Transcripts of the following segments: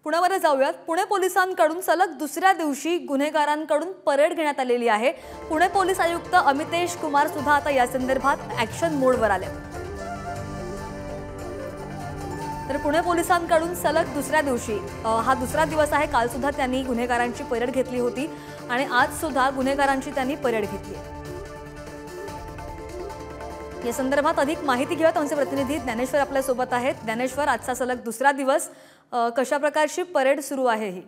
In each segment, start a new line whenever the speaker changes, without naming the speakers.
पुण्यामध्ये जाऊयात। पुणे पोलिसांकडून सलग दुसऱ्या दिवशी गुन्हेगारांकडून परेड घेण्यात आलेली आहे। पुणे पोलीस आयुक्त अमितेश कुमार सुद्धा आता या संदर्भात ॲक्शन मोडवर आले। तर पुणे पोलिसांकडून सलग दुसऱ्या दिवशी हा दुसरा दिवस आहे। काल सुद्धा त्यांनी गुन्हेगारांची परेड घेतली होती आणि आज सुद्धा गुन्हेगारांची त्यांनी परेड घेतली आहे। या संदर्भात अधिक माहिती घेऊयात। आमचे प्रतिनिधी ज्ञानेश्वर आपल्या सोबत आहेत। ज्ञानेश्वर, आजचा सलग दुसरा दिवस कशा प्रकारची परेड सुरू आहे ही?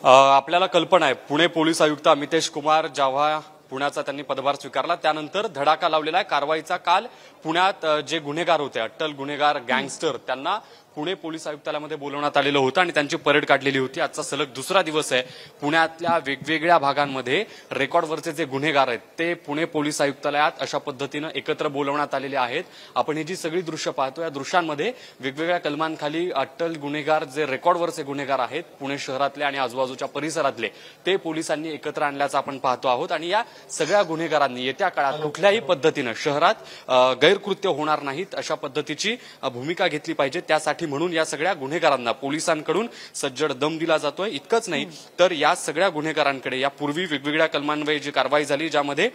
आपल्याला कल्पना आहे, पुणे पोलीस आयुक्त अमितेश कुमार जेव्हा पुण्याचा त्यांनी पदभार स्वीकारला त्यानंतर धडाका लावलेला आहे कारवाईचा। काल पुण्यात जे गुन्हेगार होते, अट्टल गुन्हेगार गँगस्टर, त्यांना पुणे पोलीस आयुक्तालयामध्ये बोलवण्यात आलेलं होतं आणि त्यांची परेड काढलेली होती। आजचा सलग दुसरा दिवस आहे। पुण्यातल्या वेगवेगळ्या भागांमध्ये रेकॉर्डवरचे जे गुन्हेगार आहेत ते पुणे पोलीस आयुक्तालयात अशा पद्धतीनं एकत्र बोलवण्यात आलेले आहेत। आपण ही जी सगळी दृश्य पाहतो, या दृश्यांमध्ये वेगवेगळ्या कलमांखाली अट्टल गुन्हेगार जे रेकॉर्डवरचे गुन्हेगार आहेत पुणे शहरातले आणि आजूबाजूच्या परिसरातले, ते पोलिसांनी एकत्र आणल्याचं आपण पाहतो आहोत। आणि या सगळ्या गुन्हेगारांनी येत्या काळात कुठल्याही पद्धतीनं शहरात गैरकृत्य होणार नाहीत अशा पद्धतीची भूमिका घेतली पाहिजे। त्यासाठी म्हणून या सगळ्या गुन्हेगारांना पोलिसांकडून सज्जड दम दिला जातोय। इतकंच नाही तर या सगळ्या गुन्हेगारांकडे यापूर्वी वेगवेगळ्या कलमांवर जी कारवाई झाली, ज्यामध्ये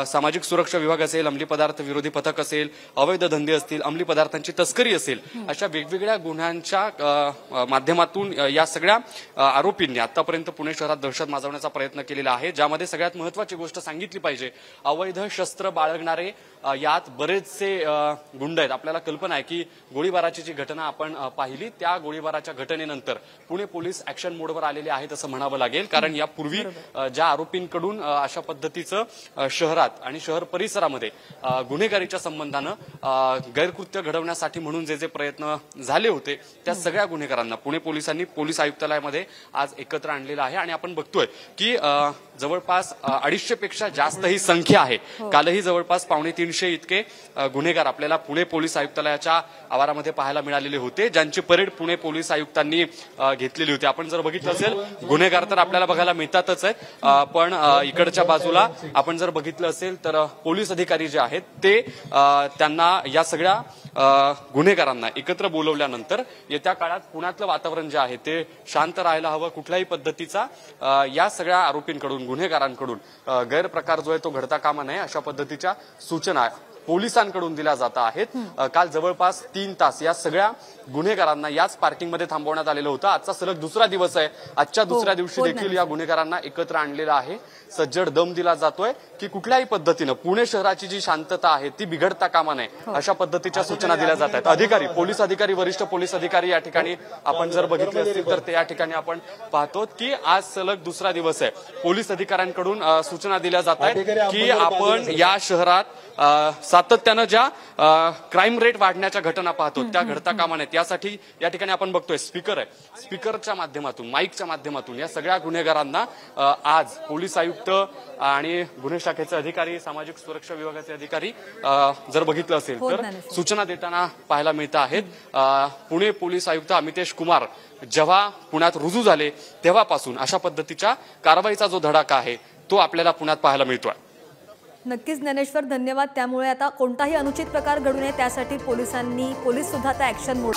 सामाजिक सुरक्षा विभाग असेल, अंमली पदार्थ विरोधी पथक असेल, अवैध धंदे असतील, अंमली पदार्थांची तस्करी असेल, अशा वेगवेगळ्या गुन्ह्यांच्या माध्यमातून या सगळ्या आरोपींनी आतापर्यंत पुणे शहरात दहशत माजवण्याचा प्रयत्न केलेला आहे। ज्यामध्ये सगळ्यात महत्त्वाची गोष्ट सांगितली पाहिजे, अवैध शस्त्र बाळगणारे यात बरेचसे गुंड आहेत। आपल्याला कल्पना आहे की गोळीबाराची जी घटना आपण पाहिली, त्या गोळीबाराच्या घटनेनंतर पुणे पोलीस ॲक्शन मोडवर आलेले आहेत असं म्हणावं लागेल। कारण यापूर्वी ज्या आरोपींकडून अशा पद्धतीचं शहरात आणि शहर परिसरामध्ये गुन्हेगारीच्या संबंधानं गैरकृत्य घडवण्यासाठी म्हणून जे प्रयत्न झाले होते, त्या सगळ्या गुन्हेगारांना पुणे पोलिसांनी पोलीस आयुक्तालयामध्ये आज एकत्र आणलेलं आहे। आणि आपण बघतोय की जवळपास 250 पेक्षा जास्त ही संख्या आहे। कालही जवळपास 250 इतके गुन्हेगार आपल्याला पुणे पोलीस आयुक्तालयाच्या आवारामध्ये पाहायला मिळालेले होते, ज्यांची परेड पुणे पोलीस आयुक्तांनी घेतलेली होती। आपण जर बघितलं असेल, गुन्हेगार तर आपल्याला बघायला मिळतातच आहेत, पण इकडच्या बाजूला आपण जर बघितलं असेल तर पोलीस अधिकारी जे आहेत ते त्यांना या सगळ्या गुन्हेगारांना एकत्र बोलवल्यानंतर येत्या काळात पुण्यातलं वातावरण जे आहे ते शांत राहायला हवं। कुठल्याही पद्धतीचा या सगळ्या आरोपींकडून, गुन्हेगारांकडून गैरप्रकार जो आहे तो घडता कामा नये अशा पद्धतीच्या सूचना पोलिसांकडून दिल्या जात आहेत। काल जवळपास 3 तास या सगळ्या गुन्हेगारांना याच पार्किंगमध्ये थांबवण्यात आलेलं होतं। आजचा सलग दुसरा दिवस आहे। आजच्या दुसऱ्या दिवशी देखील या गुन्हेगारांना एकत्र आणलेलं आहे। सज्जड दम दिला जातोय की कुठल्याही पद्धतीनं पुणे शहराची जी शांतता आहे ती बिघडता कामा नये अशा पद्धतीच्या सूचना दिल्या जात आहेत। अधिकारी, पोलीस अधिकारी, वरिष्ठ पोलीस अधिकारी या ठिकाणी आपण जर बघितले असतील तर ते या ठिकाणी आपण पाहतो की आज सलग दुसरा दिवस आहे। पोलीस अधिकाऱ्यांकडून सूचना दिल्या जात आहेत की आपण या शहरात सातत्यानं ज्या क्राईम रेट वाढण्याच्या घटना पाहतो त्या घडता कामा नयेत, यासाठी या ठिकाणी आपण बघतोय स्पीकर आहे, स्पीकरच्या माध्यमातून, माईकच्या माध्यमातून या सगळ्या गुन्हेगारांना आज पोलीस आयुक्त आणि गुन्हे शाखेचे अधिकारी, सामाजिक सुरक्षा विभागाचे अधिकारी जर बघितलं असेल तर सूचना देताना पाहायला मिळत आहेत। पुणे पोलीस आयुक्त अमितेश कुमार जेव्हा पुण्यात रुजू झाले तेव्हापासून अशा पद्धतीच्या कारवाईचा जो धडाका आहे तो आपल्याला पुण्यात पाहायला मिळतोय।
नक्कीच ज्ञानेश्वर, धन्यवाद। त्यामुळे आता कोणताही अनुचित प्रकार घडू नये त्यासाठी पोलीस सुद्धा आता ॲक्शन मोड